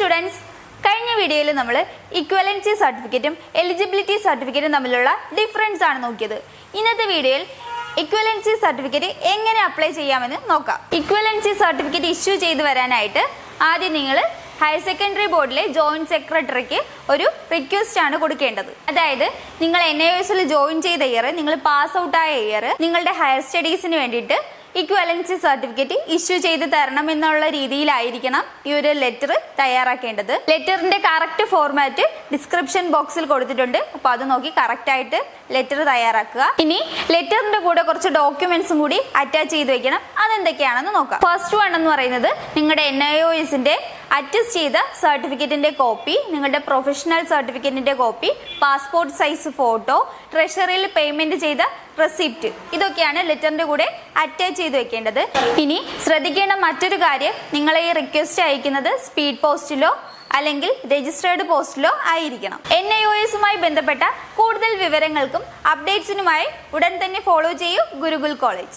Students, കഴിഞ്ഞ വീഡിയോയിൽ നമ്മൾ ഇക്വലൻസി സർട്ടിഫിക്കറ്റും എലിജിബിലിറ്റി സർട്ടിഫിക്കറ്റും തമ്മിലുള്ള ഡിഫറൻസ് ആണ് നോക്കിയത്. ഇന്നത്തെ വീഡിയോയിൽ ഇക്വലൻസി സർട്ടിഫിക്കറ്റ് എങ്ങനെ അപ്ലൈ ചെയ്യാമെന്ന് നോക്കാം. ഇക്വലൻസി സർട്ടിഫിക്കറ്റ് ഇഷ്യൂ ചെയ്ത് വരാനായിട്ട് ആദ്യം നിങ്ങൾ ഹയർ സെക്കൻഡറി ബോർഡിലെ ജോയിന്റ് സെക്രട്ടറിക്ക് ഒരു റിക്വസ്റ്റ് ആണ് കൊടുക്കേണ്ടത്. അതായത് നിങ്ങൾ NIOS ജോയിൻ ചെയ്ത ഇയർ, നിങ്ങൾ പാസ് ഔട്ട് ആയ ഇയർ, നിങ്ങളുടെ ഹയർ സ്റ്റഡീസിന് വേണ്ടിയിട്ട് ഇക്വലൻസി സർട്ടിഫിക്കറ്റ് ഇഷ്യൂ ചെയ്ത് തരണം എന്നുള്ള രീതിയിലായിരിക്കണം ഈ ഒരു ലെറ്റർ തയ്യാറാക്കേണ്ടത്. ലെറ്ററിന്റെ കറക്റ്റ് ഫോർമാറ്റ് ഡിസ്ക്രിപ്ഷൻ ബോക്സിൽ കൊടുത്തിട്ടുണ്ട്. അപ്പോൾ അത് നോക്കി കറക്റ്റ് ആയിട്ട് ലെറ്റർ തയ്യാറാക്കുക. ഇനി ലെറ്ററിന്റെ കൂടെ കുറച്ച് ഡോക്യുമെന്റ്സും കൂടി അറ്റാച്ച് ചെയ്ത് വെക്കണം. അതെന്തൊക്കെയാണെന്ന് നോക്കാം. ഫസ്റ്റ് വൺ എന്ന് പറയുന്നത് നിങ്ങളുടെ NIOS അറ്റസ്റ്റ് ചെയ്ത സർട്ടിഫിക്കറ്റിന്റെ കോപ്പി, നിങ്ങളുടെ പ്രൊഫഷണൽ സർട്ടിഫിക്കറ്റിന്റെ കോപ്പി, പാസ്പോർട്ട് സൈസ് ഫോട്ടോ, ട്രഷറിയിൽ പേയ്മെന്റ് ചെയ്ത റെസിപ്റ്റ്, ഇതൊക്കെയാണ് ലെറ്ററിന്റെ കൂടെ അറ്റാച്ച് ചെയ്ത് വെക്കേണ്ടത്. ഇനി ശ്രദ്ധിക്കേണ്ട മറ്റൊരു കാര്യം, നിങ്ങൾ ഈ റിക്വസ്റ്റ് അയക്കുന്നത് സ്പീഡ് പോസ്റ്റിലോ അല്ലെങ്കിൽ രജിസ്റ്റേർഡ് പോസ്റ്റിലോ ആയിരിക്കണം. NIOSുമായി ബന്ധപ്പെട്ട കൂടുതൽ വിവരങ്ങൾക്കും അപ്ഡേറ്റ്സിനുമായി ഉടൻ തന്നെ ഫോളോ ചെയ്യൂ ഗുരുകുൽ കോളേജ്.